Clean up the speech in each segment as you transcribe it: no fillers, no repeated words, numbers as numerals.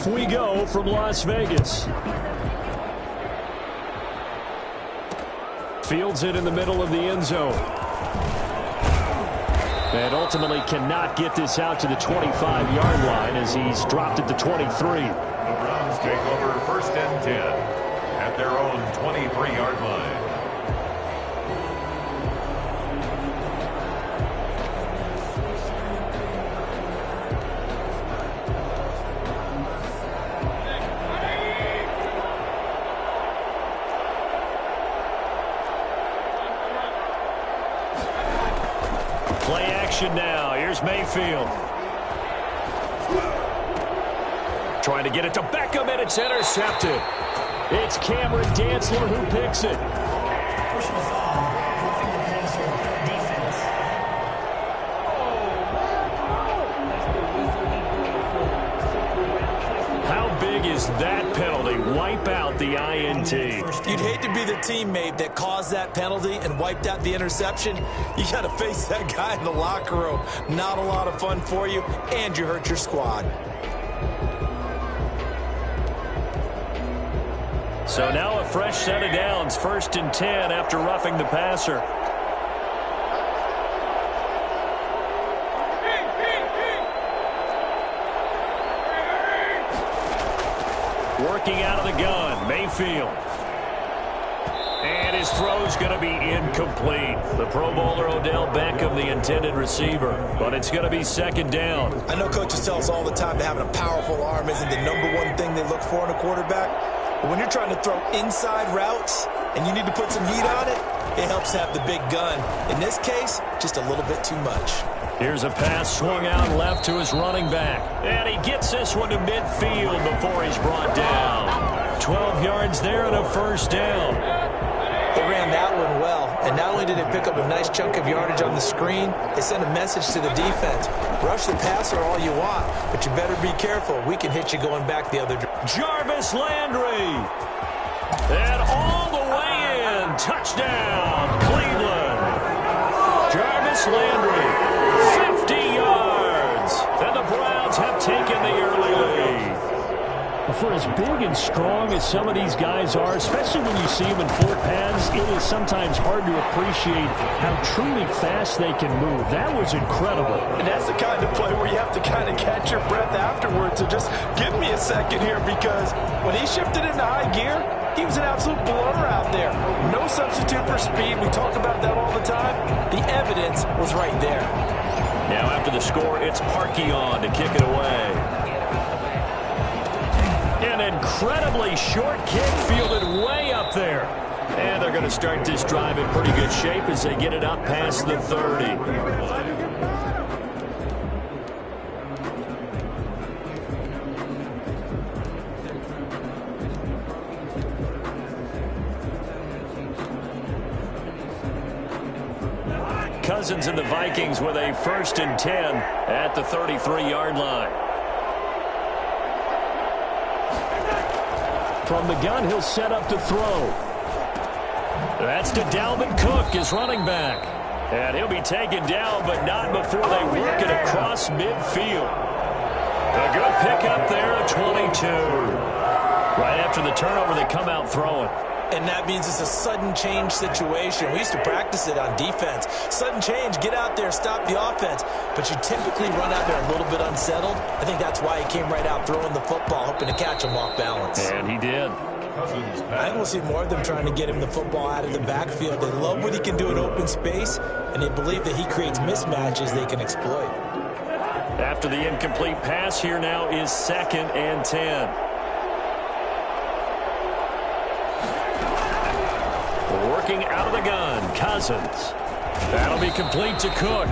Off we go from Las Vegas. Fields it in the middle of the end zone. And ultimately cannot get this out to the 25-yard line as he's dropped it to 23. The Browns take over 1st and 10 at their own 23-yard line. Play action now. Here's Mayfield. Trying to get it to Beckham, and it's intercepted. It's Cameron Dantzler who picks it. Personal foul, roughing the passer, defense. How big is that penalty? Wipe out the INT. You'd hate to be the teammate that caused that penalty and wiped out the interception. You got to face that guy in the locker room. Not a lot of fun for you, and you hurt your squad. So now a fresh set of downs, 1st and 10 after roughing the passer. Working out of the gun, Mayfield. And his throw's going to be incomplete. The Pro Bowler Odell Beckham, the intended receiver. But it's going to be 2nd down. I know coaches tell us all the time that having a powerful arm isn't the #1 thing they look for in a quarterback. But when you're trying to throw inside routes and you need to put some heat on it, it helps have the big gun. In this case, just a little bit too much. Here's a pass swung out left to his running back. And he gets this one to midfield before he's brought down. 12 yards there and a 1st down. They ran that one well, and not only did they pick up a nice chunk of yardage on the screen, they sent a message to the defense. Rush the passer all you want, but you better be careful. We can hit you going back the other direction. Jarvis Landry. And all the way in. Touchdown, Cleveland. Jarvis Landry, 50 yards. And the Browns have taken the early lead. For as big and strong as some of these guys are, especially when you see them in full pads, it is sometimes hard to appreciate how truly fast they can move. That was incredible. And that's the kind of play where you have to kind of catch your breath afterwards. So just give me a second here, because when he shifted into high gear, he was an absolute blower out there. No substitute for speed. We talk about that all the time. The evidence was right there. Now after the score, it's Parkey on to kick it away. An incredibly short kick fielded way up there. And they're going to start this drive in pretty good shape as they get it up past the 30. Cousins and the Vikings with a 1st and 10 at the 33-yard line. From the gun, he'll set up to throw. That's to Dalvin Cook, his running back. And he'll be taken down, but not before they work it across midfield. A good pickup there at 22. Right after the turnover, they come out throwing. And that means it's a sudden change situation. We used to practice it on defense. Sudden change, get out there, stop the offense. But you typically run out there a little bit unsettled. I think that's why he came right out throwing the football, hoping to catch him off balance. And he did. I think we'll see more of them trying to get him the football out of the backfield. They love what he can do in open space, and they believe that he creates mismatches they can exploit. After the incomplete pass, here now is 2nd and 10. Working out of the gun, Cousins. That'll be complete to Cook.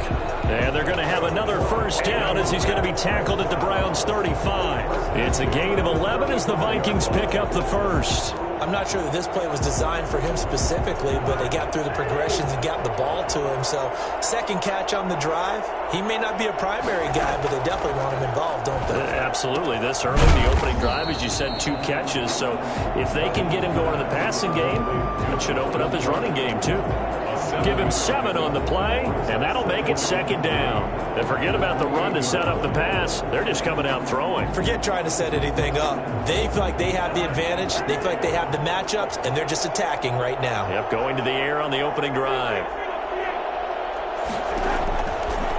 And they're going to have another 1st down as he's going to be tackled at the Browns' 35. It's a gain of 11 as the Vikings pick up the 1st. I'm not sure that this play was designed for him specifically, but they got through the progressions and got the ball to him. So 2nd catch on the drive. He may not be a primary guy, but they definitely want him involved, don't they? Absolutely. This early in the opening drive, as you said, 2 catches. So if they can get him going in the passing game, that should open up his running game too. Give him 7 on the play, and that'll make it second down. And forget about the run to set up the pass. They're just coming out throwing. Forget trying to set anything up. They feel like they have the advantage. They feel like they have the matchups, and they're just attacking right now. Yep, going to the air on the opening drive.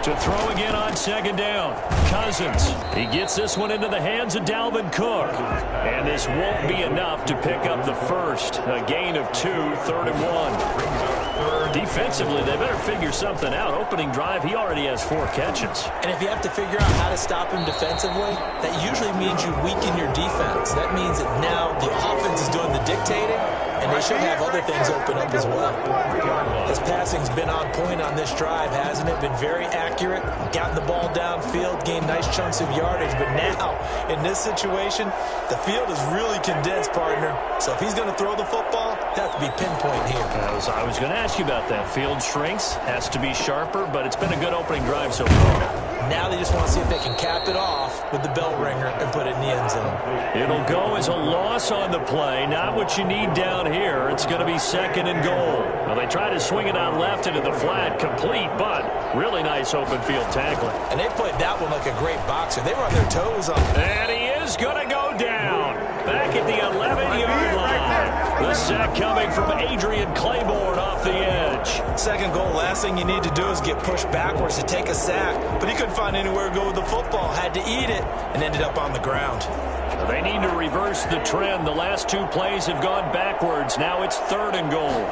To throw again on second down. Cousins. He gets this one into the hands of Dalvin Cook. And this won't be enough to pick up the first. A gain of 2, 3rd and 1. Defensively, they better figure something out. Opening drive, he already has 4 catches. And if you have to figure out how to stop him defensively, that usually means you weaken your defense. That means that now the offense is doing the dictating, and they should have other things open up as well. His passing's been on point on this drive, hasn't it? Been very accurate, gotten the ball downfield, gained nice chunks of yardage. But now, in this situation, the field is really condensed, partner. So if he's going to throw the football, that to be pinpoint here. I was going to ask you about that. Field shrinks, has to be sharper, but it's been a good opening drive so far. Now they just want to see if they can cap it off with the bell ringer and put it in the end zone. It'll go as a loss on the play. Not what you need down here. It's going to be 2nd and goal. Well, they try to swing it out left into the flat, complete, but really nice open field tackling. And they played that one like a great boxer. They were on their toes on it. And he is going to go down. Back at the 11-yard line. The sack coming from Adrian Claiborne off the edge. 2nd goal, last thing you need to do is get pushed backwards to take a sack. But he couldn't find anywhere to go with the football. Had to eat it and ended up on the ground. They need to reverse the trend. The last 2 plays have gone backwards. Now it's 3rd and goal.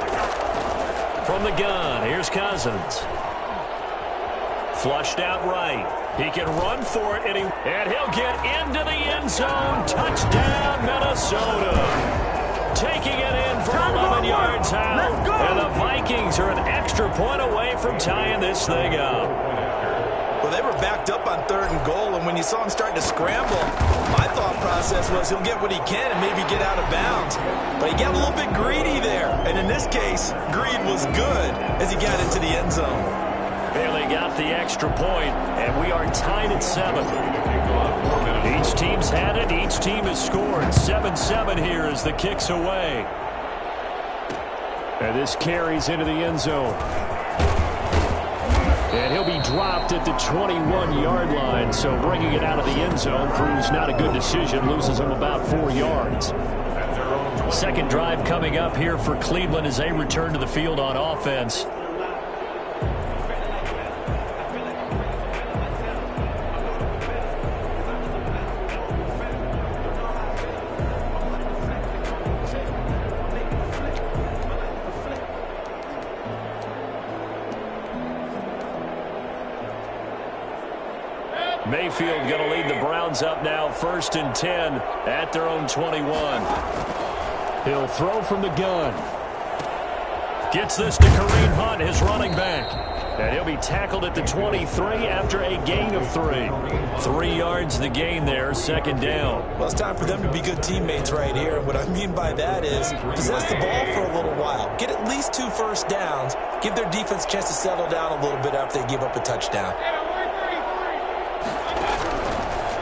From the gun, here's Cousins. Flushed out right. He can run for it, and he'll get into the end zone. Touchdown, Minnesota. Taking it in from 11 yards out. And the Vikings are an extra point away from tying this thing up. Well, they were backed up on 3rd and goal, and when you saw him starting to scramble, my thought process was he'll get what he can and maybe get out of bounds. But he got a little bit greedy there, and in this case, greed was good as he got into the end zone. Bailey got the extra point, and we are tied at 7. Each team's had it. Each team has scored. 7-7 here as the kick's away. And this carries into the end zone. And he'll be dropped at the 21-yard line, so bringing it out of the end zone proves not a good decision. Loses him about 4 yards. Second drive coming up here for Cleveland as they return to the field on offense. Mayfield going to lead the Browns up now, 1st and 10 at their own 21. He'll throw from the gun. Gets this to Kareem Hunt, his running back. And he'll be tackled at the 23 after a gain of 3. 3 yards the gain there, 2nd down. Well, it's time for them to be good teammates right here. What I mean by that is possess the ball for a little while. Get at least 2 first downs. Give their defense a chance to settle down a little bit after they give up a touchdown.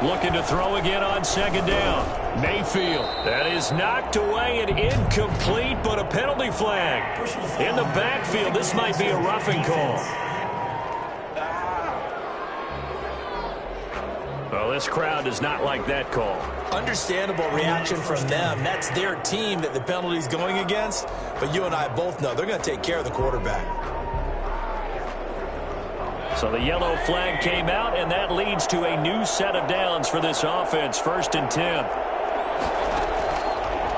Looking to throw again on 2nd down. Mayfield. That is knocked away and incomplete, but a penalty flag. In the backfield, this might be a roughing call. Well, this crowd does not like that call. Understandable reaction from them. That's their team that the penalty's going against. But you and I both know they're going to take care of the quarterback. So the yellow flag came out, and that leads to a new set of downs for this offense. 1st and 10.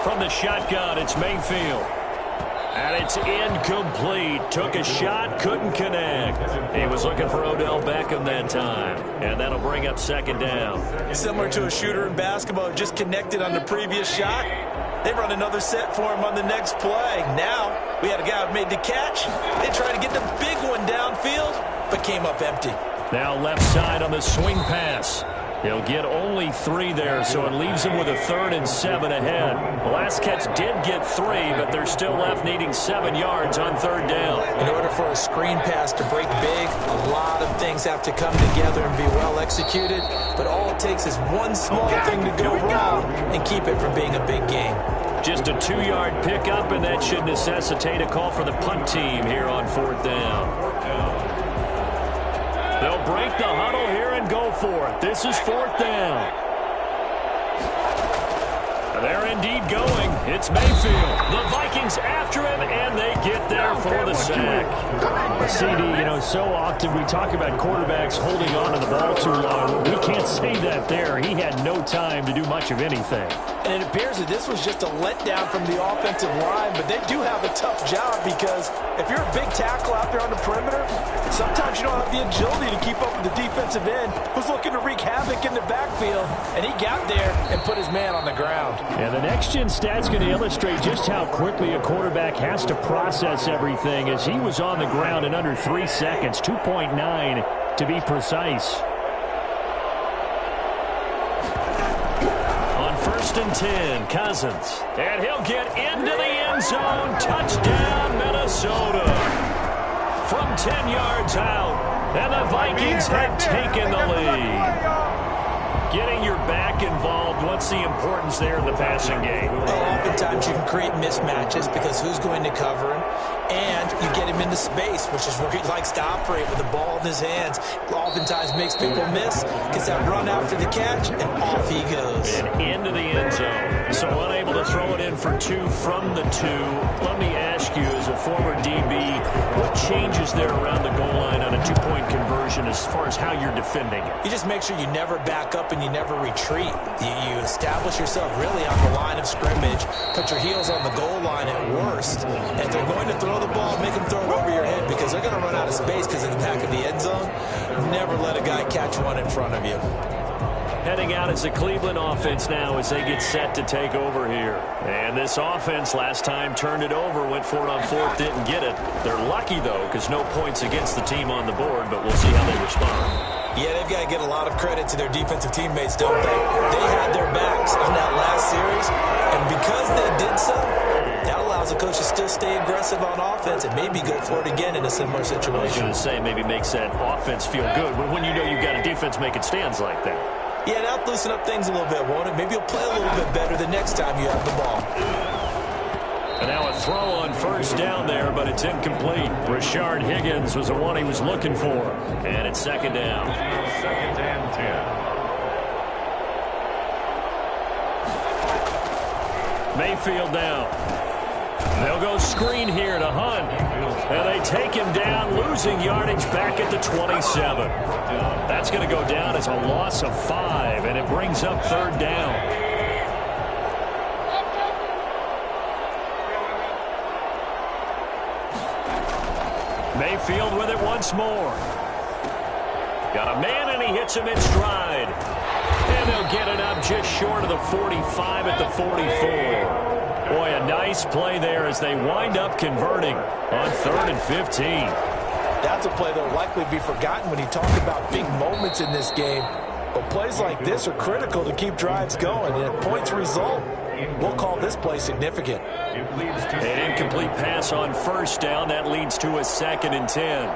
From the shotgun, it's Mayfield. And it's incomplete. Took a shot, couldn't connect. He was looking for Odell Beckham that time. And that'll bring up 2nd down. Similar to a shooter in basketball, just connected on the previous shot. They run another set for him on the next play. Now, we had a guy who made the catch. They tried to get the big one downfield, but came up empty. Now left side on the swing pass. He'll get only 3 there, so it leaves him with a 3rd and 7 ahead. The last catch did get 3, but they're still left needing 7 yards on 3rd down. In order for a screen pass to break big, a lot of things have to come together and be well executed, but all it takes is one small thing to go wrong and keep it from being a big game. Just a 2-yard pickup, and that should necessitate a call for the punt team here on 4th down. They'll break the huddle here and go for it. This is 4th down. They're indeed going. It's Mayfield. The Vikings after him, and they get there for the sack. CD, you know, so often we talk about quarterbacks holding on to the ball too long. We can't say that there. He had no time to do much of anything. And it appears that this was just a letdown from the offensive line, but they do have a tough job because if you're a big tackle out there on the perimeter, sometimes you don't have the agility to keep up with the defensive end who's looking to wreak havoc in the backfield, and he got there and put his man on the ground. And the next-gen stat's going to illustrate just how quickly a quarterback has to process everything, as he was on the ground in under 3 seconds, 2.9 to be precise. On 1st and 10, Cousins. And he'll get into the end zone. Touchdown, Minnesota. From 10 yards out, and the Vikings have taken the lead. Getting your back involved, what's the importance there in the passing game? Well, oftentimes you can create mismatches because who's going to cover him, and you get him into space, which is where he likes to operate with the ball in his hands. Oftentimes makes people miss, gets that run after the catch, and off he goes. And into the end zone. So unable to throw it in for 2 from the 2. Let me ask you, as a former DB, what changes there around the goal line on a 2-point conversion as far as how you're defending it? You just make sure you never back up and you never retreat. You establish yourself really on the line of scrimmage, put your heels on the goal line at worst. And if they're going to throw the ball, make them throw it over your head because they're going to run out of space because of the back of the end zone. Never let a guy catch one in front of you. Heading out as the Cleveland offense now as they get set to take over here. And this offense last time turned it over, went for it on 4th, didn't get it. They're lucky, though, because no points against the team on the board, but we'll see how they respond. Yeah, they've got to get a lot of credit to their defensive teammates, don't they? They had their backs on that last series, and because they did so, that allows the coach to still stay aggressive on offense and maybe go for it again in a similar situation. I was going to say, maybe makes that offense feel good when you know you've got a defense making stands like that. Yeah, that'll loosen up things a little bit, won't it? Maybe you'll play a little bit better the next time you have the ball. And now a throw on 1st down there, but it's incomplete. Rashard Higgins was the one he was looking for. And it's 2nd down. 2nd and 10. Mayfield down. They'll go screen here to Hunt. And they take him down, losing yardage back at the 27. That's going to go down as a loss of 5, and it brings up 3rd down. Mayfield with it once more. Got a man, and he hits him in stride. And they'll get it up just short of the 45 at the 44. Boy, a nice play there as they wind up converting on 3rd and 15. That's a play that will likely be forgotten when you talk about big moments in this game. But plays like this are critical to keep drives going. And if points result, we'll call this play significant. An incomplete pass on 1st down. That leads to a 2nd and 10.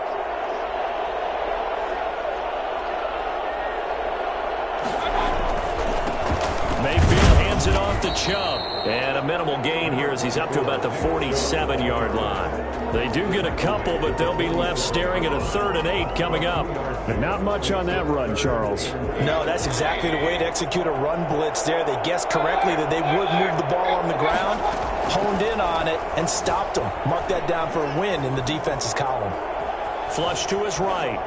Mayfield hands it off to Chubb. And a minimal gain here as he's up to about the 47-yard line. They do get a couple, but they'll be left staring at a 3rd and 8 coming up. Not much on that run, Charles. No, that's exactly the way to execute a run blitz there. They guessed correctly that they would move the ball on the ground, honed in on it, and stopped them. Mark that down for a win in the defense's column. Flush to his right.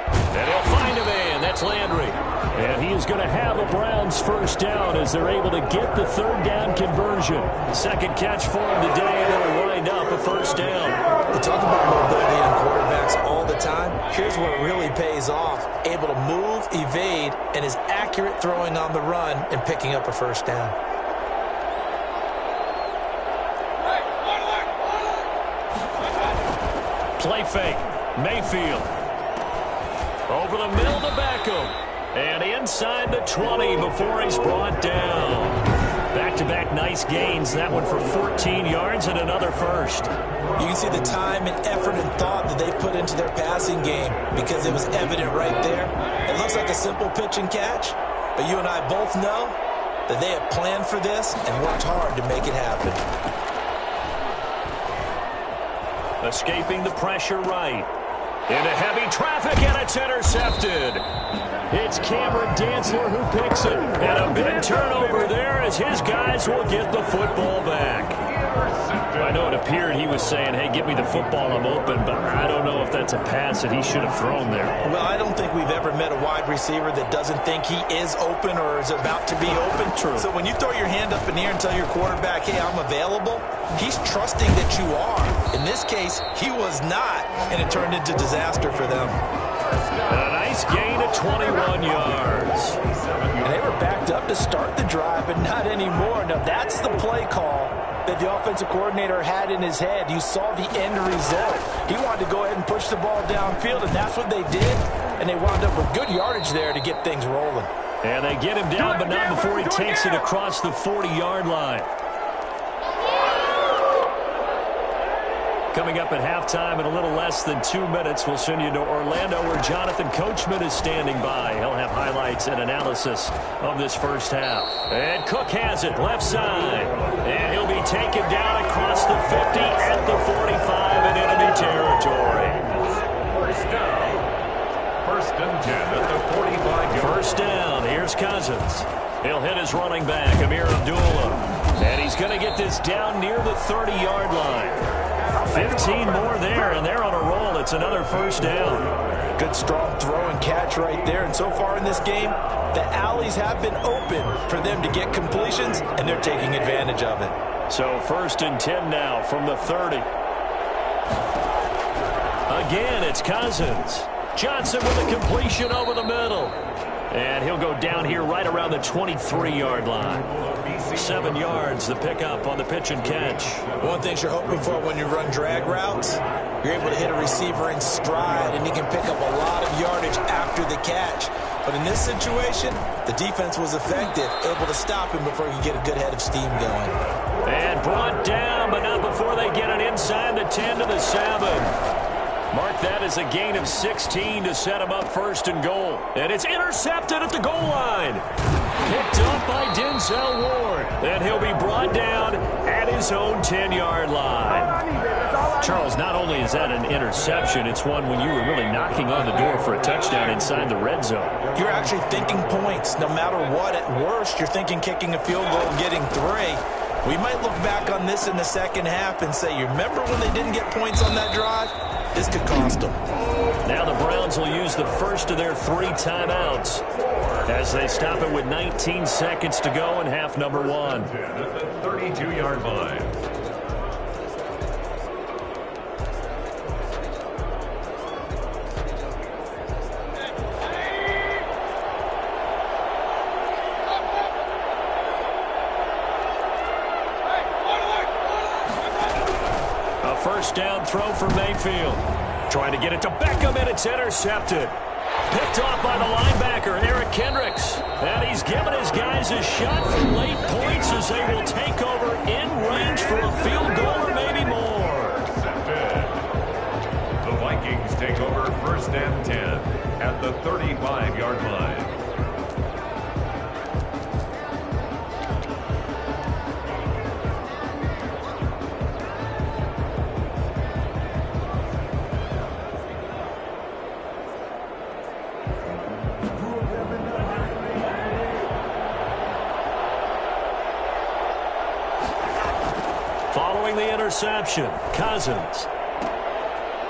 And he'll find a man. That's Landry. And he is going to have a Browns 1st down as they're able to get the 3rd down conversion. 2nd catch for him today, and it'll wind up a 1st down. We talk about mobility on quarterbacks all the time. Here's where it really pays off. Able to move, evade, and is accurate throwing on the run and picking up a 1st down. Play fake. Mayfield. Over the middle to Beckham. And inside the 20 before he's brought down. Back-to-back nice gains. That one for 14 yards and another first. You can see the time and effort and thought that they put into their passing game because it was evident right there. It looks like a simple pitch and catch, but you and I both know that they have planned for this and worked hard to make it happen. Escaping the pressure right. Into heavy traffic, and it's intercepted. It's Cameron Dantzler who picks it. And a big turnover there as his guys will get the football back. I know it appeared he was saying, hey, give me the football, I'm open, but I don't know if that's a pass that he should have thrown there. Well, I don't think we've ever met a wide receiver that doesn't think he is open or is about to be open. True. So when you throw your hand up in the air and tell your quarterback, hey, I'm available, he's trusting that you are. In this case, he was not, and it turned into disaster for them. A nice gain of 21 yards. And they were backed up to start the drive, but not anymore. Now, that's the play call that the offensive coordinator had in his head. You saw the end result. He wanted to go ahead and push the ball downfield, and that's what they did. And they wound up with good yardage there to get things rolling. And they get him down, but not before he takes it across the 40-yard line. Coming up at halftime in a little less than 2 minutes, we'll send you to Orlando where Jonathan Coachman is standing by. He'll have highlights and analysis of this first half. And Cook has it left side. And he'll be taken down across the 50 at the 45 in enemy territory. First and 10 at the 45-yard. First down. Here's Cousins. He'll hit his running back, Amir Abdullah. And he's going to get this down near the 30-yard line. 15 more there, and they're on a roll. It's another first down. Good, strong throw and catch right there. And so far in this game, the alleys have been open for them to get completions, and they're taking advantage of it. So first and 10 now from the 30. Again, it's Cousins. Johnson with a completion over the middle. And he'll go down here right around the 23-yard line. 7 yards, the pickup on the pitch and catch. One thing you're hoping for when you run drag routes, you're able to hit a receiver in stride, and he can pick up a lot of yardage after the catch. But in this situation, the defense was effective, able to stop him before he could get a good head of steam going. And brought down, but not before they get it inside the 10 to the 7. Mark that as a gain of 16 to set him up first and goal. And it's intercepted at the goal line. Picked up by Denzel Ward. And he'll be brought down at his own 10-yard line. Charles, not only is that an interception, it's one when you were really knocking on the door for a touchdown inside the red zone. You're actually thinking points. No matter what, at worst, you're thinking kicking a field goal and getting 3. We might look back on this in the second half and say, you remember when they didn't get points on that drive? This could cost them. Now the Browns will use the first of their 3 timeouts as they stop it with 19 seconds to go in half number 1. At the 32-yard line. First down throw for Mayfield. Trying to get it to Beckham, and it's intercepted. Picked off by the linebacker, Eric Kendricks. And he's given his guys a shot for late points as they will take over in range for a field goal or maybe more. The Vikings take over first and 10 at the 35-yard line. Following the interception, Cousins.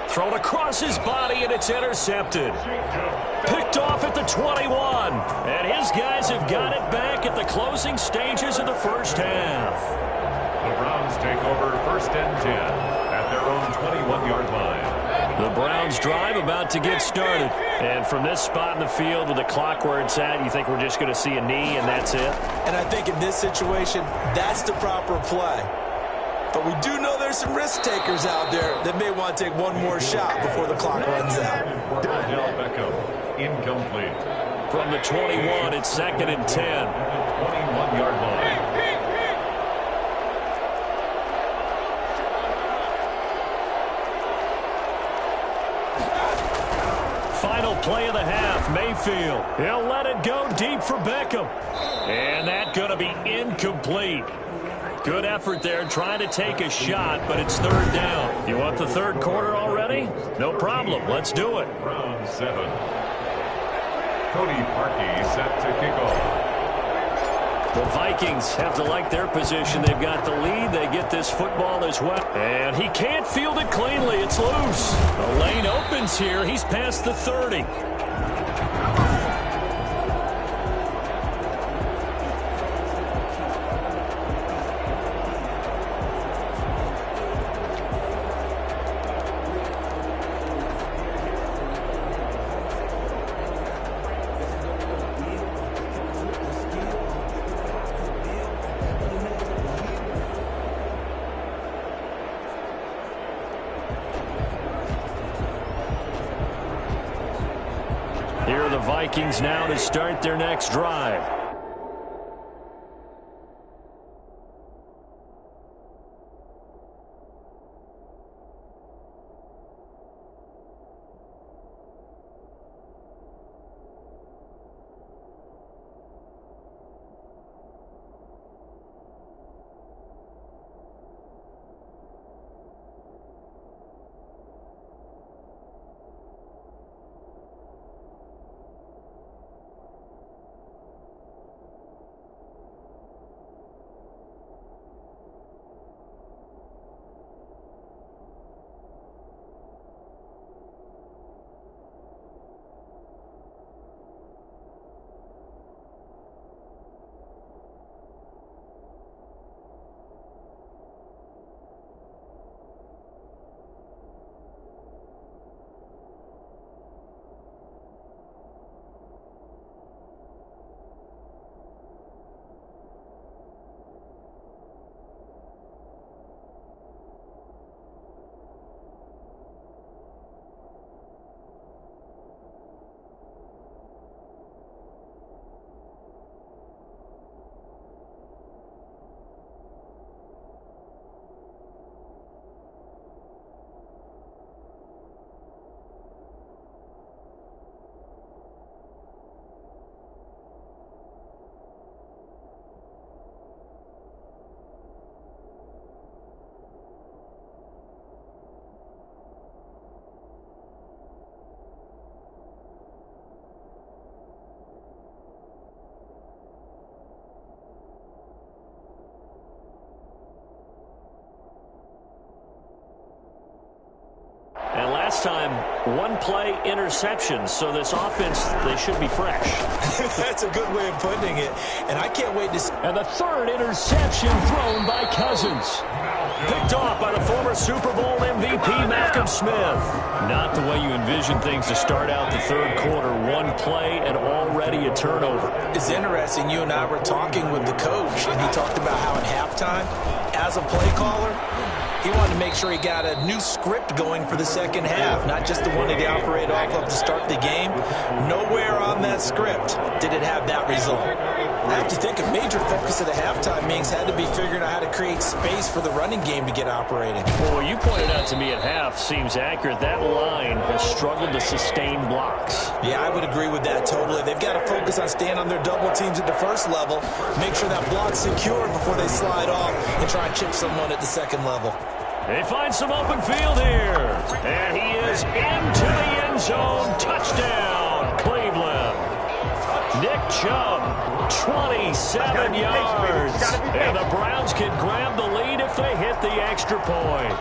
Thrown across his body, and it's intercepted. Picked off at the 21. And his guys have got it back at the closing stages of the first half. The Browns take over first and 10 at their own 21-yard line. The Browns drive about to get started. And from this spot in the field with the clock where it's at, you think we're just going to see a knee and that's it? And I think in this situation, that's the proper play. But we do know there's some risk takers out there that may want to take one more shot before the clock runs out. Beckham, incomplete. From the 21, it's 2nd and 10. 21-yard line. Final play of the half, Mayfield. He'll let it go deep for Beckham. And that's going to be incomplete. Good effort there trying to take a shot, but it's 3rd down. You want the 3rd quarter already? No problem. Let's do it. Round 7. Cody Parkey set to kick off. The Vikings have to like their position. They've got the lead. They get this football as well. And he can't field it cleanly. It's loose. The lane opens here. He's past the 30. Here are the Vikings now to start their next drive. And last time, 1-play interception. So this offense, they should be fresh. That's a good way of putting it. And I can't wait to see. And the 3rd interception thrown by Cousins. Picked off by the former Super Bowl MVP, Malcolm Smith. Not the way you envision things to start out the 3rd quarter. 1 play and already a turnover. It's interesting. You and I were talking with the coach, and he talked about how at halftime, as a play caller, he wanted to make sure he got a new script going for the second half, not just the one that he operated off of to start the game. Nowhere on that script did it have that result. I have to think a major focus of the halftime meetings had to be figuring out how to create space for the running game to get operating. Well, what you pointed out to me at half seems accurate. That line has struggled to sustain blocks. Yeah, I would agree with that totally. They've got to focus on staying on their double teams at the first level, make sure that block's secure before they slide off and try and chip someone at the second level. They find some open field here. And he is into the end zone. Touchdown, Cleveland. Nick Chubb, 27 yards. And the Browns can grab the lead if they hit the extra point.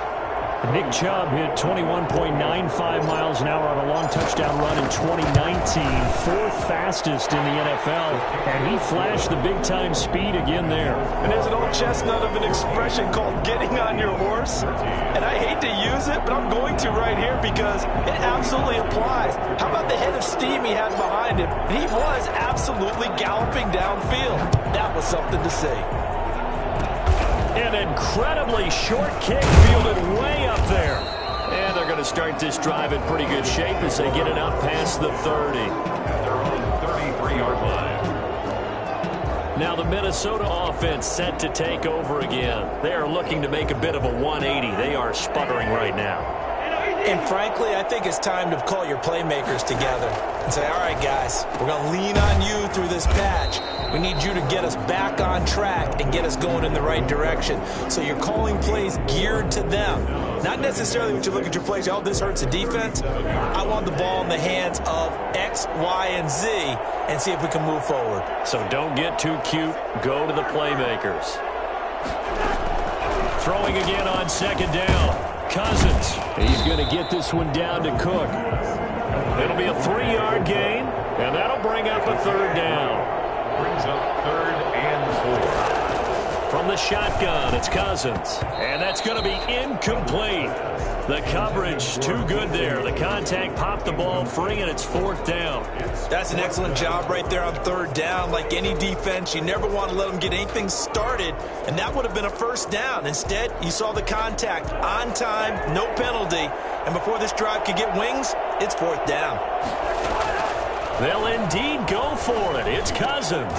Nick Chubb hit 21.95 miles an hour on a long touchdown run in 2019, 4th fastest in the NFL, and he flashed the big-time speed again there. And there's an old chestnut of an expression called getting on your horse, and I hate to use it, but I'm going to right here because it absolutely applies. How about the head of steam he had behind him? He was absolutely galloping downfield. That was something to see. An incredibly short kick fielded way up there. And they're going to start this drive in pretty good shape as they get it up past the 30. 33-yard line. Now the Minnesota offense set to take over again. They are looking to make a bit of a 180. They are sputtering right now. And frankly, I think it's time to call your playmakers together and say, all right, guys, we're going to lean on you through this patch. We need you to get us back on track and get us going in the right direction. So you're calling plays geared to them. Not necessarily when you look at your plays, oh, this hurts the defense. I want the ball in the hands of X, Y, and Z and see if we can move forward. So don't get too cute. Go to the playmakers. Throwing again on second down. Cousins. He's going to get this one down to Cook. It'll be a 3-yard gain, and that'll bring up a third down. Brings up 3rd and 4. From the shotgun, it's Cousins. And that's going to be incomplete. The coverage too good there. The contact popped the ball free, and it's 4th down. That's an excellent job right there on 3rd down. Like any defense, you never want to let them get anything started, and that would have been a 1st down. Instead, you saw the contact on time, no penalty, and before this drive could get wings, it's 4th down. They'll indeed go for it. It's Cousins.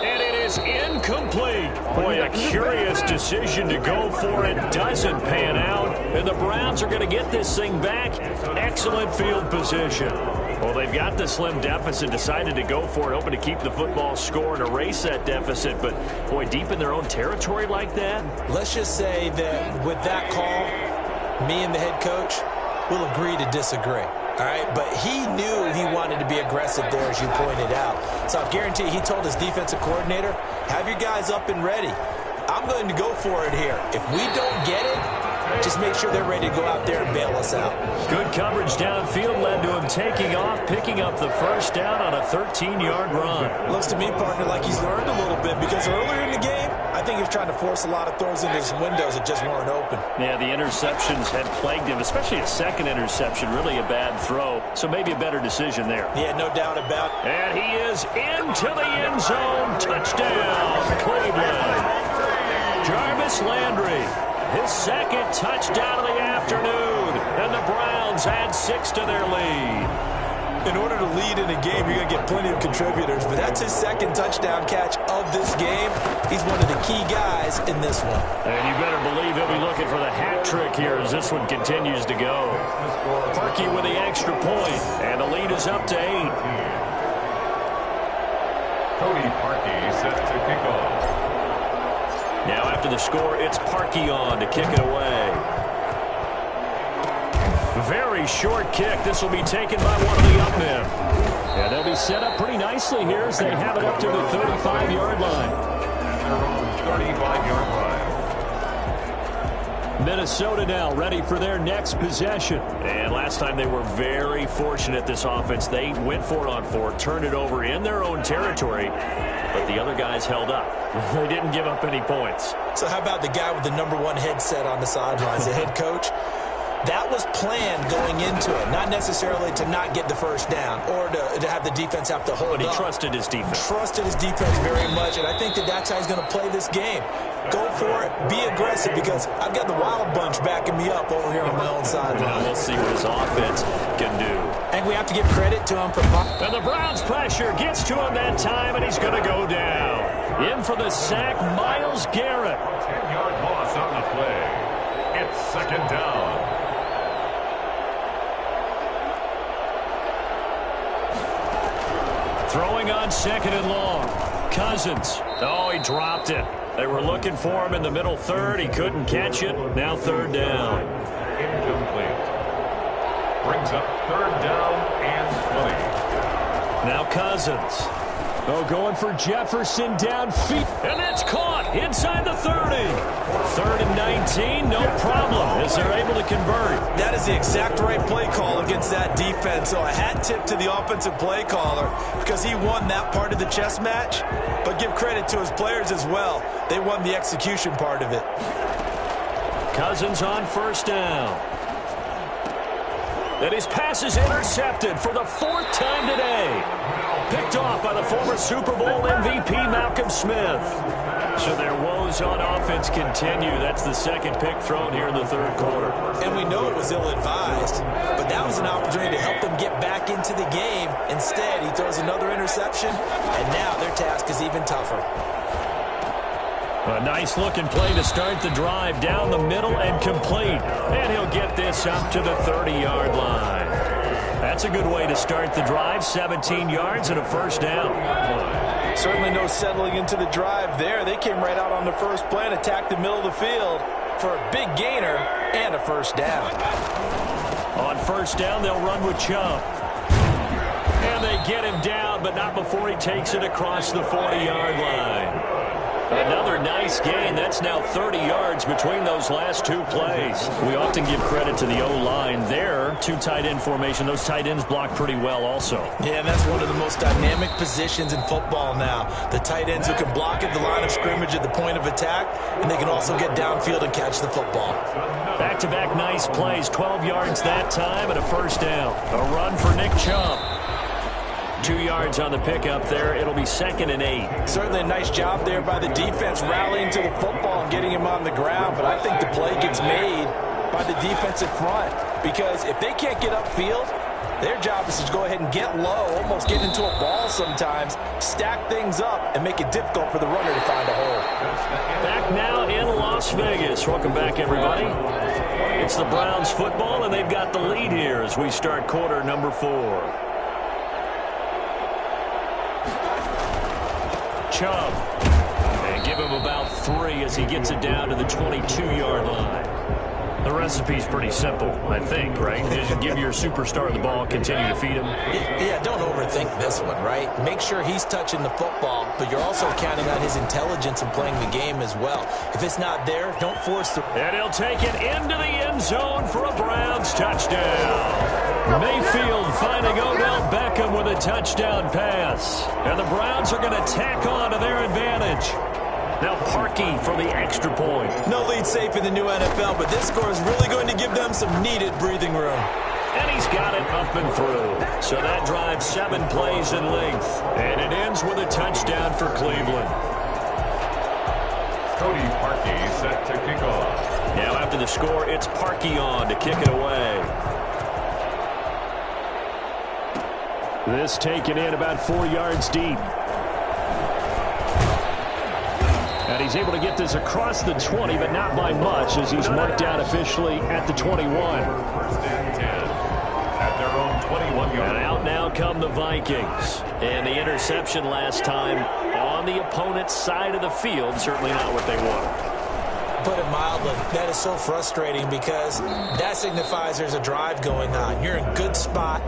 And it is incomplete. Boy, a curious decision to go for it. Doesn't pan out. And the Browns are going to get this thing back. Excellent field position. Well, they've got the slim deficit, decided to go for it, hoping to keep the football score and erase that deficit. But, boy, deep in their own territory like that. Let's just say that with that call, me and the head coach will agree to disagree. All right, but he knew he wanted to be aggressive there, as you pointed out. So I guarantee he told his defensive coordinator, have your guys up and ready. I'm going to go for it here. If we don't get it, just make sure they're ready to go out there and bail us out. Good coverage downfield led to him taking off, picking up the 1st down on a 13-yard run. Looks to me, partner, like he's learned a little bit because earlier in the game, I think he was trying to force a lot of throws into his windows that just weren't open. Yeah, the interceptions had plagued him, especially a second interception, really a bad throw. So maybe a better decision there. Yeah, no doubt about it. And he is into the end zone. Touchdown, Cleveland. Jarvis Landry, his 2nd touchdown of the afternoon. And the Browns add 6 to their lead. In order to lead in a game, you're going to get plenty of contributors, but that's his 2nd touchdown catch of this game. He's one of the key guys in this one. And you better believe he'll be looking for the hat trick here as this one continues to go. Parkey with the extra point, and the lead is up to 8. Cody Parkey set to kick off. Now after the score, it's Parkey on to kick it away. Very short kick. This will be taken by one of the up men. Yeah, they'll be set up pretty nicely here as they have it up to the 35-yard line. Their own 35-yard line. Minnesota now ready for their next possession. And last time they were very fortunate, this offense. They went 4 on 4, turned it over in their own territory, but the other guys held up. They didn't give up any points. So how about the guy with the #1 headset on the sidelines, the head coach? That was planned going into it, not necessarily to not get the 1st down or to have the defense have to hold up. But he trusted his defense. Trusted his defense very much, and I think that's how he's going to play this game. Go for it, be aggressive, because I've got the Wild Bunch backing me up over here on my own sideline. Now we'll see what his offense can do. And we have to give credit to him for... And the Browns' pressure gets to him that time, and he's going to go down. In for the sack, Myles Garrett. 10-yard loss on the play. It's 2nd down. Throwing on 2nd and long. Cousins. Oh, he dropped it. They were looking for him in the middle 3rd. He couldn't catch it. Now 3rd down. Incomplete. Brings up 3rd down and 20. Now Cousins. Oh, going for Jefferson downfield. And that's caught inside the 30. 3rd and 19, no problem, as they're able to convert. That is the exact right play call against that defense. So a hat tip to the offensive play caller because he won that part of the chess match. But give credit to his players as well. They won the execution part of it. Cousins on 1st down. And his pass is intercepted for the 4th time today. Picked off by the former Super Bowl MVP Malcolm Smith. So their woes on offense continue. That's the 2nd pick thrown here in the 3rd quarter. And we know it was ill-advised, but that was an opportunity to help them get back back into the game. Instead, he throws another interception, and now their task is even tougher. A nice-looking play to start the drive down the middle and complete. And he'll get this up to the 30-yard line. That's a good way to start the drive, 17 yards and a first down. Certainly no settling into the drive there. They came right out on the first play and attacked the middle of the field for a big gainer and a first down. On first down, they'll run with Chubb. And they get him down, but not before he takes it across the 40-yard line. Another nice gain. That's now 30 yards between those last two plays. We often give credit to the O-line there. Two tight end formation. Those tight ends block pretty well also. Yeah, and that's one of the most dynamic positions in football now. The tight ends who can block at the line of scrimmage at the point of attack, and they can also get downfield and catch the football. Back-to-back nice plays. 12 yards that time and a first down. A run for Nick Chubb. 2 yards on the pickup there. It'll be 2nd and 8. Certainly a nice job there by the defense rallying to the football and getting him on the ground. But I think the play gets made by the defensive front because if they can't get upfield, their job is to go ahead and get low, almost get into a ball sometimes, stack things up, and make it difficult for the runner to find a hole. Back now in Las Vegas. Welcome back, everybody. It's the Browns football, and they've got the lead here as we start quarter number 4. Chubb, and give him about 3 as he gets it down to the 22-yard line. The recipe's pretty simple, I think, right? Just give your superstar the ball, continue to feed him. Yeah, don't overthink this one, right? Make sure he's touching the football, but you're also counting on his intelligence in playing the game as well. If it's not there, don't force the... And he'll take it into the end zone for a Browns touchdown. Mayfield finding Odell Beckham with a touchdown pass. And the Browns are going to tack on to their advantage. Now Parkey for the extra point. No lead safe in the new NFL, but this score is really going to give them some needed breathing room. And he's got it up and through. So that drives 7 plays in length. And it ends with a touchdown for Cleveland. Cody Parkey set to kick off. Now after the score, it's Parkey on to kick it away. This taken in about 4 yards deep. And he's able to get this across the 20, but not by much as he's marked out officially at the 21. First and 10 at their own 21-yard. And out now come the Vikings. And the interception last time on the opponent's side of the field, certainly not what they wanted. Put it mildly, that is so frustrating because that signifies there's a drive going on. You're in good spot,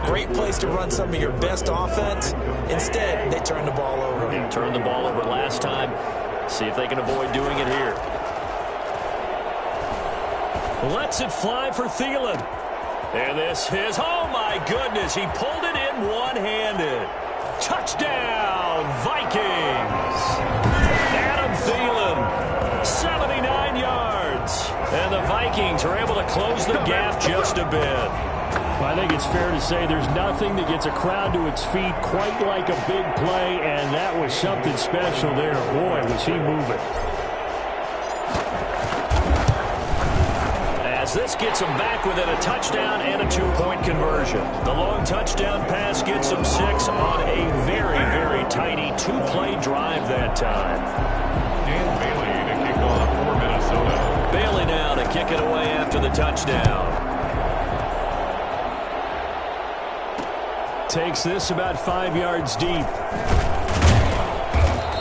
great place to run some of your best offense. Instead, they turn the ball over. They turned the ball over last time. See if they can avoid doing it here. Lets it fly for Thielen. And this is, oh my goodness, he pulled it in one-handed. Touchdown, Vikings. Adam Thielen, 79 yards. And the Vikings are able to close the gap just a bit. I think it's fair to say there's nothing that gets a crowd to its feet quite like a big play, and that was something special there. Boy, was he moving. As this gets him back within a touchdown and a 2-point conversion. The long touchdown pass gets him 6 on a very, very tidy 2-play drive that time. Dan Bailey to kick off for Minnesota. Bailey now to kick it away after the touchdown. Takes this about 5 yards deep.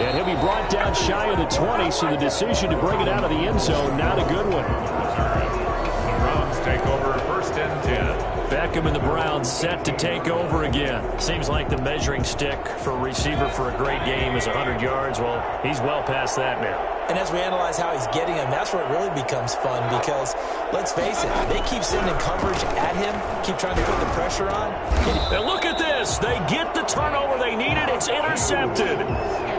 And he'll be brought down shy of the 20, so the decision to bring it out of the end zone, not a good one. The Browns take over first and 10. Beckham and the Browns set to take over again. Seems like the measuring stick for a receiver for a great game is 100 yards. Well, he's well past that now. And as we analyze how he's getting him, that's where it really becomes fun because, let's face it, they keep sending coverage at him, keep trying to put the pressure on. And look at this. They get the turnover they needed. It's intercepted.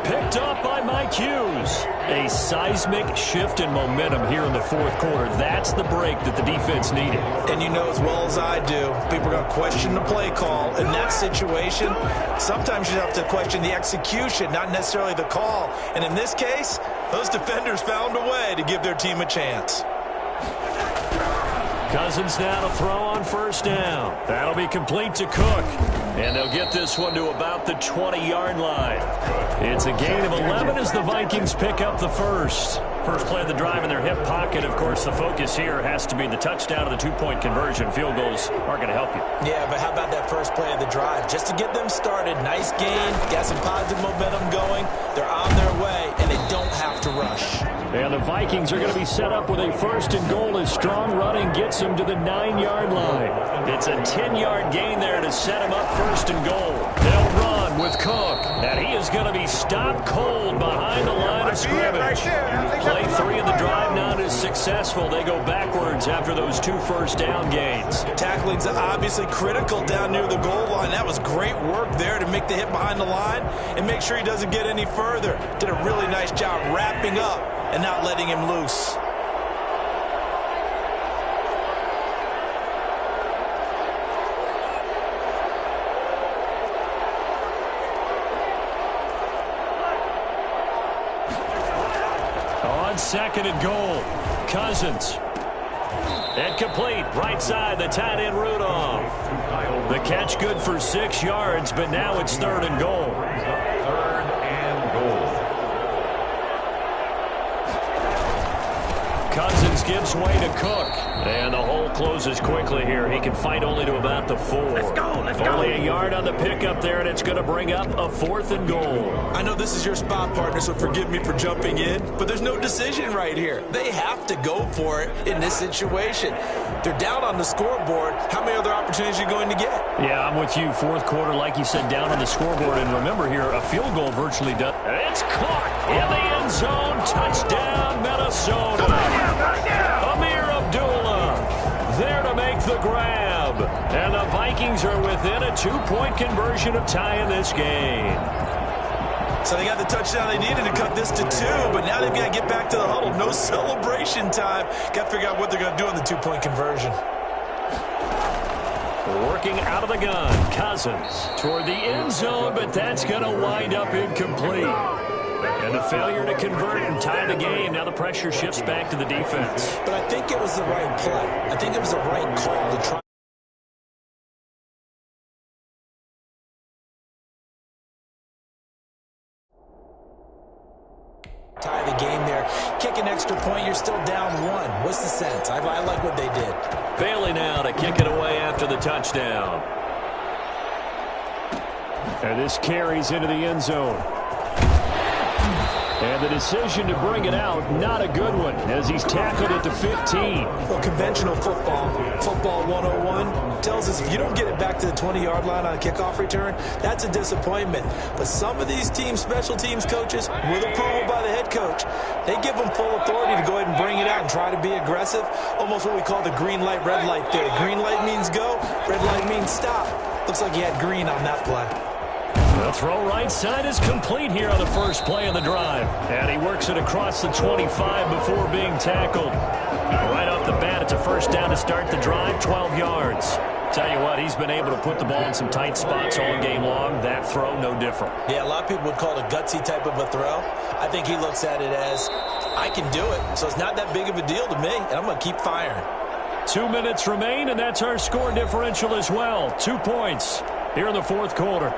Picked up by Mike Hughes. A seismic shift in momentum here in the fourth quarter. That's the break that the defense needed. And you know as well as I do, people are going to question the play call. In that situation, sometimes you have to question the execution, not necessarily the call. And in this case, those defenders found a way to give their team a chance. Cousins now to throw on first down. That'll be complete to Cook. And they'll get this one to about the 20-yard line. It's a gain of 11 as the Vikings pick up the first. First play of the drive in their hip pocket. Of course, the focus here has to be the touchdown of the two-point conversion. Field goals aren't going to help you. Yeah, but how about that first play of the drive? Just to get them started, nice gain, got some positive momentum going. They're on their way, and they don't have to rush. And the Vikings are going to be set up with a first and goal as strong running gets them to the 9-yard line. It's a 10-yard gain there to set them up first and goal. They'll run with Cook, and he is going to be stopped cold behind the line of scrimmage. Play 3 of the drive not as successful. They go backwards after those 2 first down gains. Tackling's obviously critical down near the goal line. That was great work there to make the hit behind the line and make sure he doesn't get any further. Did a really nice job wrapping up and not letting him loose. On second and goal, Cousins. And complete, right side, the tight end Rudolph. The catch good for 6 yards, but now it's third and goal. Third and goal. Cousins gives way to Cook. And the hole closes quickly here. He can fight only to about the 4. Let's go. Only a yard on the pickup there, and it's going to bring up a 4th and goal. I know this is your spot, partner, so forgive me for jumping in, but there's no decision right here. They have to go for it in this situation. They're down on the scoreboard. How many other opportunities are you going to get? Yeah, I'm with you. 4th quarter, like you said, down on the scoreboard. And remember here, a field goal virtually done. It's caught in the end zone. Touchdown, Minnesota. Amir Abdullah there to make the grab. And the Vikings are within a 2-point conversion of tying this game. So they got the touchdown they needed to cut this to 2, but now they've got to get back to the huddle. No celebration time. Got to figure out what they're going to do on the 2-point conversion. Working out of the gun, Cousins toward the end zone, but that's going to wind up incomplete. And the failure to convert and tie the game. Now the pressure shifts back to the defense. But I think it was the right play. I think it was the right call to try. Tie the game there. Kick an extra point, you're still down 1. What's the sense? I like what they did. Bailey now to kick it away after the touchdown. And this carries into the end zone. And the decision to bring it out, not a good one, as he's tackled at the 15. Well, conventional football 101, tells us if you don't get it back to the 20-yard line on a kickoff return, that's a disappointment. But some of these teams, special teams coaches, with approval by the head coach, they give them full authority to go ahead and bring it out and try to be aggressive. Almost what we call the green light, red light theory. Green light means go, red light means stop. Looks like he had green on that play. The throw right side is complete here on the first play of the drive. And he works it across the 25 before being tackled. Right off the bat, it's a first down to start the drive, 12 yards. Tell you what, he's been able to put the ball in some tight spots all game long. That throw, no different. Yeah, a lot of people would call it a gutsy type of a throw. I think he looks at it as, I can do it, so it's not that big of a deal to me, and I'm going to keep firing. 2 minutes remain, and that's our score differential as well. 2 points here in the 4th quarter.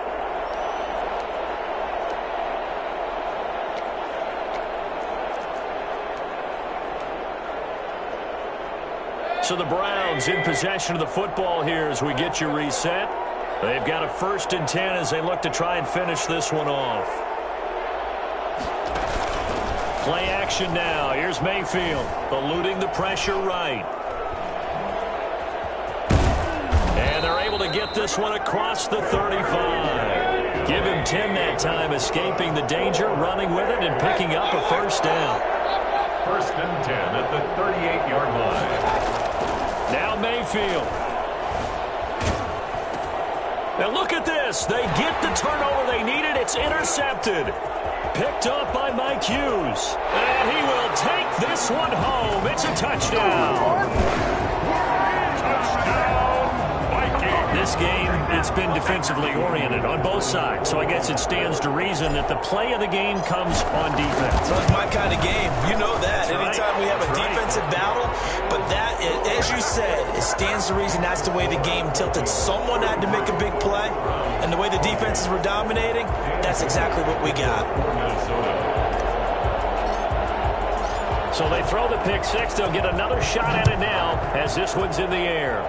So the Browns in possession of the football here as we get you reset. They've got a 1st and 10 as they look to try and finish this one off. Play action now. Here's Mayfield eluding the pressure right. And they're able to get this one across the 35. Give him 10 that time, escaping the danger, running with it, and picking up a first down. 1st and 10 at the 38-yard line. Now Mayfield. Now look at this. They get the turnover they needed. It's intercepted. Picked up by Mike Hughes. And he will take this one home. It's a touchdown. Touchdown, Vikings. This game, it's it's been defensively oriented on both sides. So I guess it stands to reason that the play of the game comes on defense. Well, it's my kind of game. You know that. That's Anytime we have a defensive battle, but that, as you said, it stands to reason that's the way the game tilted. Someone had to make a big play, and the way the defenses were dominating, that's exactly what we got. So they throw the pick six. They'll get another shot at it now as this one's in the air.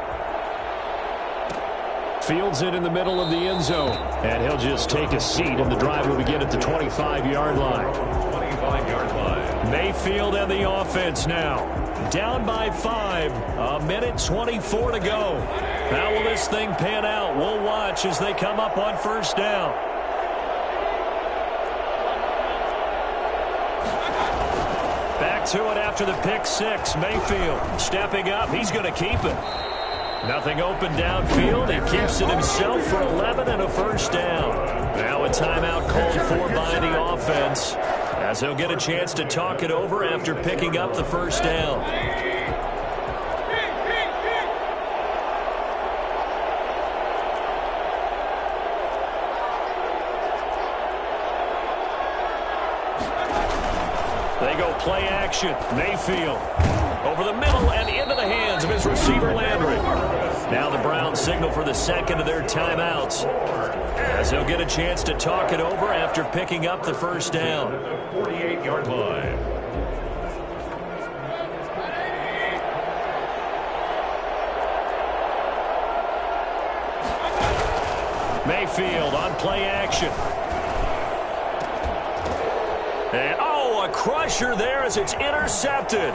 Fields it in the middle of the end zone. And he'll just take a seat, and the drive will begin at the 25-yard line. 25-yard line. Mayfield and the offense now. Down by 5. A minute 24 to go. How will this thing pan out? We'll watch as they come up on first down. Back to it after the pick six. Mayfield stepping up. He's going to keep it. Nothing open downfield. He keeps it himself for 11 and a first down. Now a timeout called for by the offense as they'll get a chance to talk it over after picking up the first down. They go play action. Mayfield over the middle and into the hands of his receiver Landry. Now the Browns signal for the second of their timeouts as they'll get a chance to talk it over after picking up the first down. 48-yard line. Mayfield on play action. And a crusher there as it's intercepted.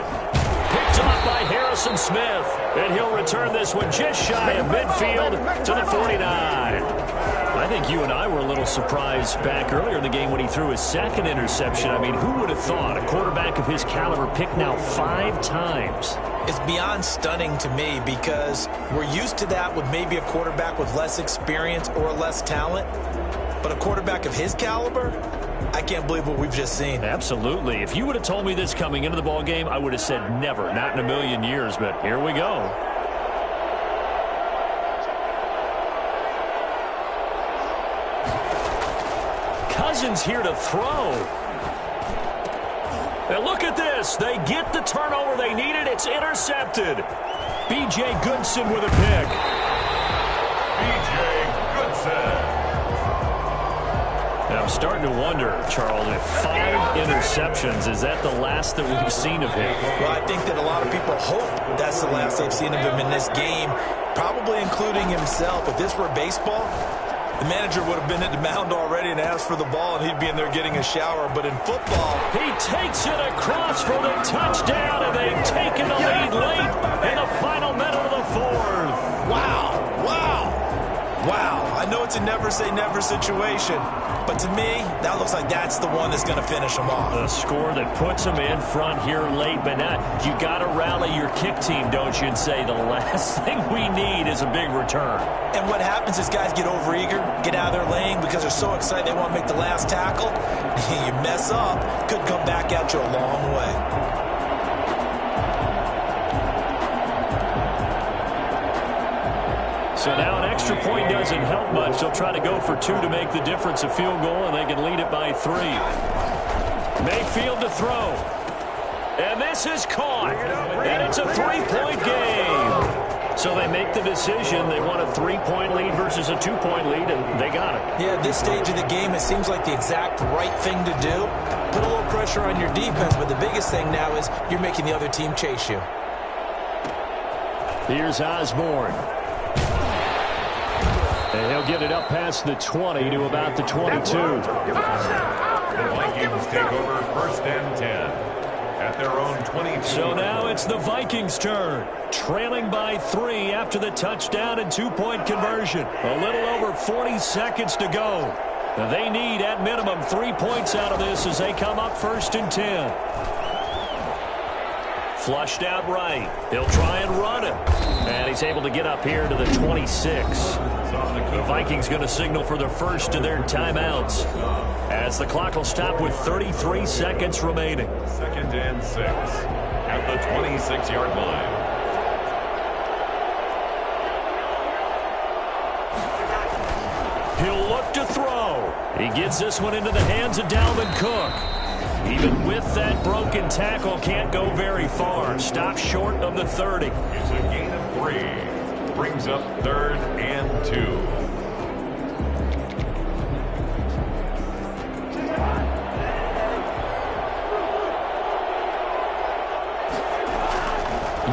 Picked off by Harrison Smith. And he'll return this one just shy of midfield to the 49. I think you and I were a little surprised back earlier in the game when he threw his second interception. I mean, who would have thought a quarterback of his caliber picked now 5 times? It's beyond stunning to me because we're used to that with maybe a quarterback with less experience or less talent. But a quarterback of his caliber, I can't believe what we've just seen. Absolutely. If you would have told me this coming into the ball game, I would have said never, not in a million years. But here we go. Cousins here to throw. And look at this. They get the turnover they needed. It's intercepted. B.J. Goodson with a pick. B.J. Goodson. I'm starting to wonder, Charles, if 5 interceptions, is that the last that we've seen of him? Well, I think that a lot of people hope that's the last they've seen of him in this game, probably including himself. If this were baseball, the manager would have been at the mound already and asked for the ball, and he'd be in there getting a shower. But in football, he takes it across for the touchdown, and they've taken the lead late in the final minute of the 4th. Wow, wow, wow. I know it's a never-say-never situation, but to me, that looks like that's the one that's going to finish them off. A score that puts them in front here late, but now you got to rally your kick team, don't you, and say the last thing we need is a big return. And what happens is guys get overeager, get out of their lane because they're so excited they want to make the last tackle. You mess up, could come back at you a long way. So now an extra point doesn't help much. They'll try to go for 2 to make the difference a field goal, and they can lead it by 3. Mayfield to throw. And this is caught. And it's a 3-point game. So they make the decision. They want a 3-point lead versus a 2-point lead, and they got it. Yeah, at this stage of the game, it seems like the exact right thing to do. Put a little pressure on your defense, but the biggest thing now is you're making the other team chase you. Here's Osborne. And he'll get it up past the 20 to about the 22. The Vikings take over first and 10 at their own 22. So now it's the Vikings' turn. Trailing by 3 after the touchdown and 2-point conversion. A little over 40 seconds to go. They need, at minimum, 3 points out of this as they come up first and 10. Flushed out right. He'll try and run it. And he's able to get up here to the 26. The Vikings going to signal for the first of their timeouts as the clock will stop with 33 seconds remaining. 2nd and 6 at the 26-yard line. Cook to throw. He gets this one into the hands of Dalvin Cook. Even with that broken tackle, can't go very far. Stop short of the 30. It's a gain of 3. Brings up 3rd and 2.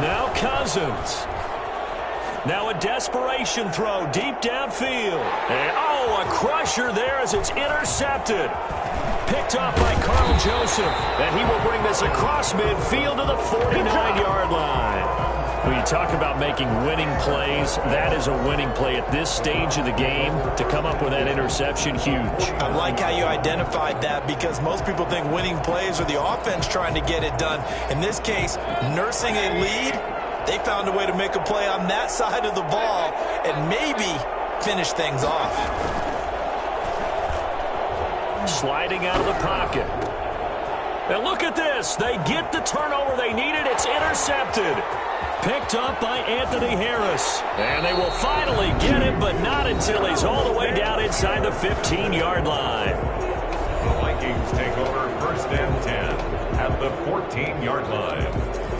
Now Cousins. Now a desperation throw deep downfield. And, oh, a crusher there as it's intercepted. Picked off by Carl Joseph. And he will bring this across midfield to the 49-yard line. When you talk about making winning plays, that is a winning play at this stage of the game. To come up with that interception, huge. I like how you identified that because most people think winning plays are the offense trying to get it done. In this case, nursing a lead, they found a way to make a play on that side of the ball and maybe finish things off. Sliding out of the pocket. And look at this. They get the turnover they needed. It's intercepted. Picked up by Anthony Harris. And they will finally get him, but not until he's all the way down inside the 15-yard line. The Vikings take over 1st and 10 at the 14-yard line.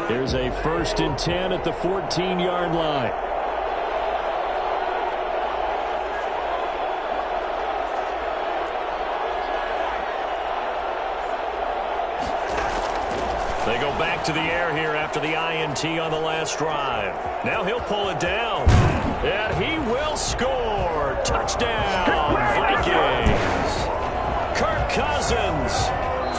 Here's a 1st and 10 at the 14-yard line. They go back to the air here after the INT on the last drive. Now he'll pull it down. And he will score. Touchdown, Vikings. Kirk Cousins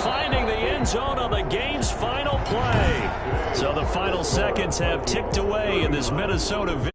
finding the end zone on the game's final play. So the final seconds have ticked away in this Minnesota victory.